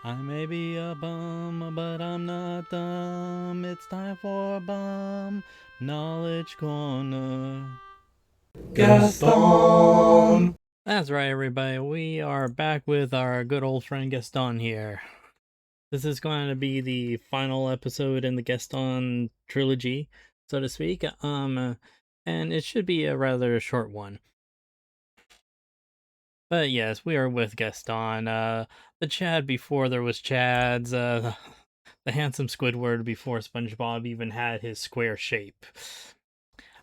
I may be a bum, but I'm not dumb. It's time for a bum knowledge corner. Gaston! That's right, everybody. We are back with our good old friend Gaston here. This is going to be the final episode in the Gaston trilogy, so to speak. And it should be a rather short one. But yes, we are with Gaston. The Chad before there was Chads. The handsome Squidward before SpongeBob even had his square shape.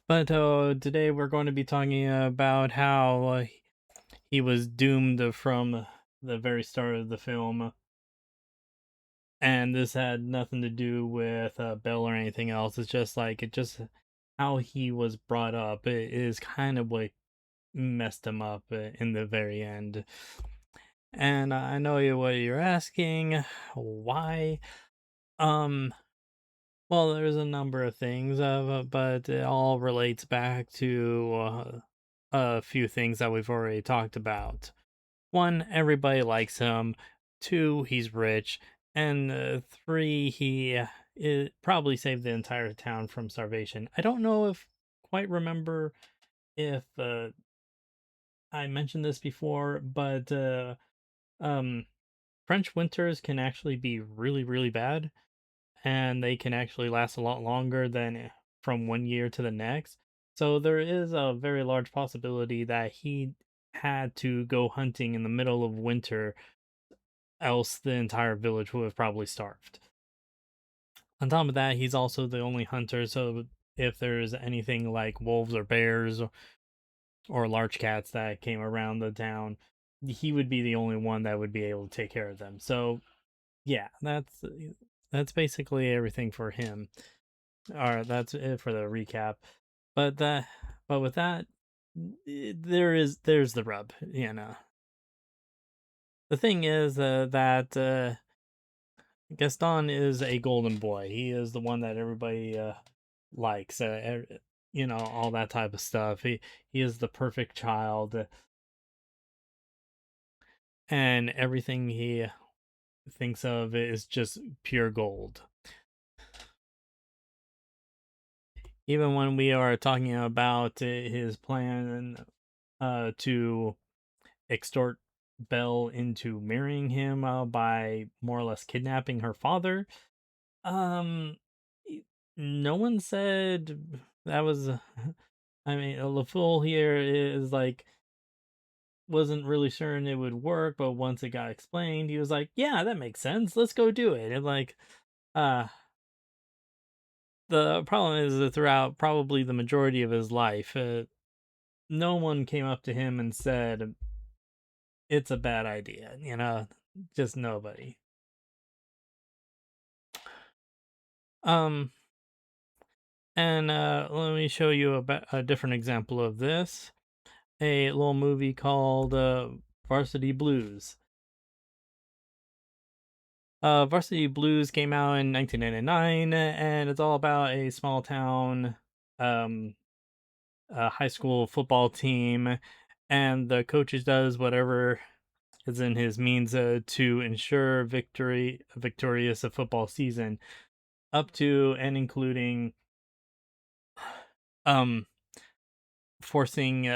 But today we're going to be talking about how he was doomed from the very start of the film, and this had nothing to do with Belle or anything else. It's just like it just how he was brought up. It is kind of what messed him up in the very end. And I know what you're asking. Why? Um, well, there's a number of things, but it all relates back to a few things that we've already talked about. One, everybody likes him. Two, he's rich. And three, he probably saved the entire town from starvation. I don't know if quite remember if I mentioned this before, but um, French winters can actually be really, really bad, and they can actually last a lot longer than from one year to the next. So there is a very large possibility that he had to go hunting in the middle of winter, else the entire village would have probably starved. On top of that, he's also the only hunter, so if there's anything like wolves or bears or large cats that came around the town, he would be the only one that would be able to take care of them. So yeah, that's basically everything for him. All right, that's it for the recap. But that, but with that, there's the rub. The thing is that Gaston is a golden boy. He is the one that everybody likes. All that type of stuff. He is the perfect child, and everything he thinks of is just pure gold. Even when we are talking about his plan to extort Belle into marrying him by more or less kidnapping her father, um, no one said that was. I mean, LaFool here is like wasn't really sure it would work, but once it got explained, he was like, "Yeah, that makes sense. Let's go do it." And like, uh, the problem is that throughout probably the majority of his life, no one came up to him and said it's a bad idea. Just nobody. Um, and let me show you a different example of this. A little movie called Varsity Blues. Varsity Blues came out in 1999, and it's all about a small town um, high school football team, and the coach does whatever is in his means to ensure victorious a football season, up to and including um, forcing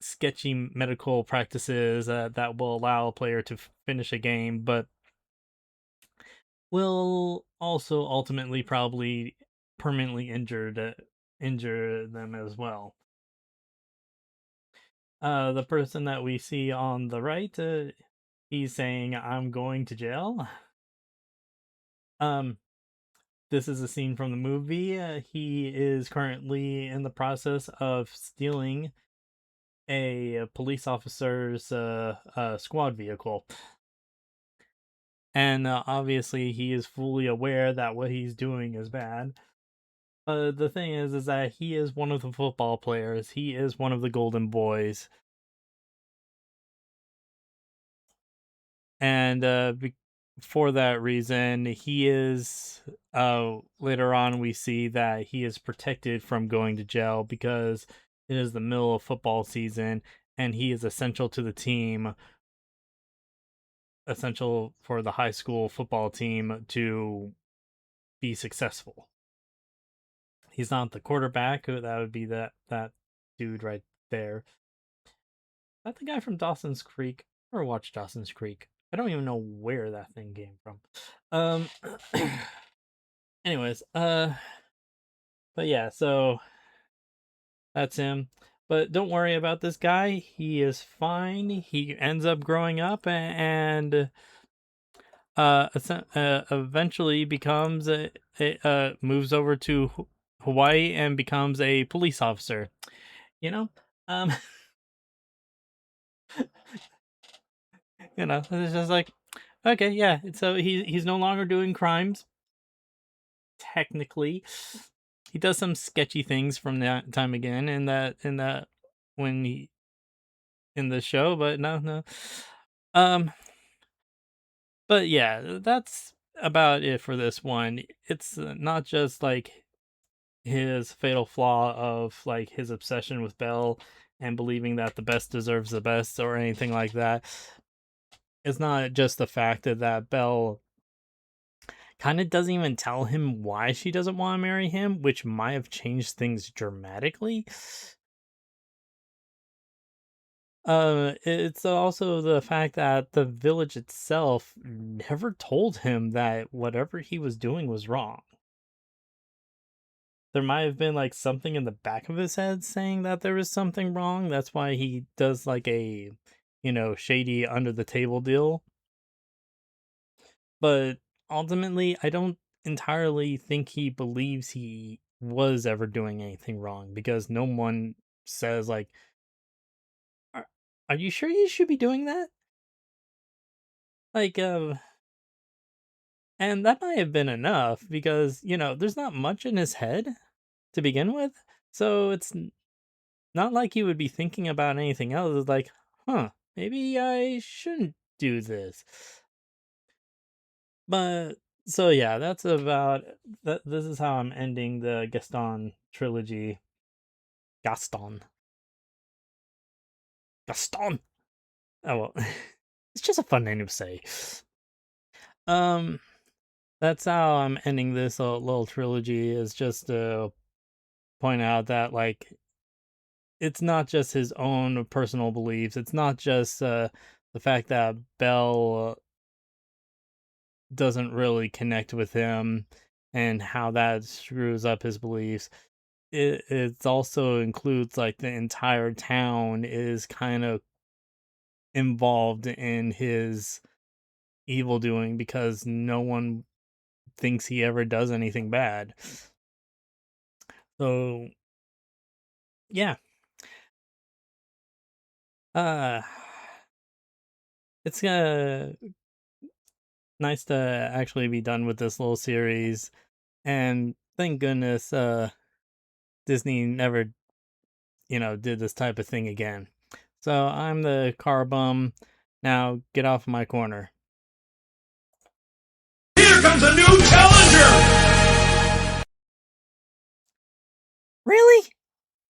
sketchy medical practices that will allow a player to finish a game, but will also ultimately probably permanently injure them as well. The person that we see on the right, he's saying, "I'm going to jail." Um, this is a scene from the movie. He is currently in the process of stealing a police officer's squad vehicle. And obviously, he is fully aware that what he's doing is bad. The thing is that he is one of the football players. He is one of the golden boys, and for that reason, he is. Later on, we see that he is protected from going to jail because it is the middle of football season, and he is essential to the team. essential for the high school football team to be successful. He's not the quarterback. That would be that dude right there. Is that the guy from Dawson's Creek? I never watched Dawson's Creek. I don't even know where that thing came from. Um. Anyways, but yeah, so that's him. But don't worry about this guy. He is fine. He ends up growing up and eventually becomes moves over to Hawaii and becomes a police officer. You know, um, it's just like, okay, yeah. So he's no longer doing crimes. Technically, he does some sketchy things from that time again in that when he in the show, but no. Um, but yeah, that's about it for this one. It's not just like his fatal flaw of like his obsession with Belle and believing that the best deserves the best or anything like that. It's not just the fact that Belle kind of doesn't even tell him why she doesn't want to marry him, which might have changed things dramatically. It's also the fact that the village itself never told him that whatever he was doing was wrong. There might have been like something in the back of his head saying that there was something wrong. That's why he does like a, shady under the table deal. But ultimately, I don't entirely think he believes he was ever doing anything wrong because no one says like, are you sure you should be doing that? Like, and that might have been enough because, there's not much in his head to begin with. So it's not like he would be thinking about anything else. It's like, maybe I shouldn't do this. But so yeah, that's about that. This is how I'm ending the Gaston trilogy. Gaston. Gaston. Oh well, it's just a fun name to say. Um, that's how I'm ending this little trilogy. Is just to point out that like it's not just his own personal beliefs. It's not just the fact that Belle doesn't really connect with him and how that screws up his beliefs. It also includes like the entire town is kind of involved in his evil doing because no one thinks he ever does anything bad. So yeah. Uh it's nice to actually be done with this little series, and thank goodness Disney never did this type of thing again. So I'm the car bum. Now get off my corner. Here comes a new challenger! Really?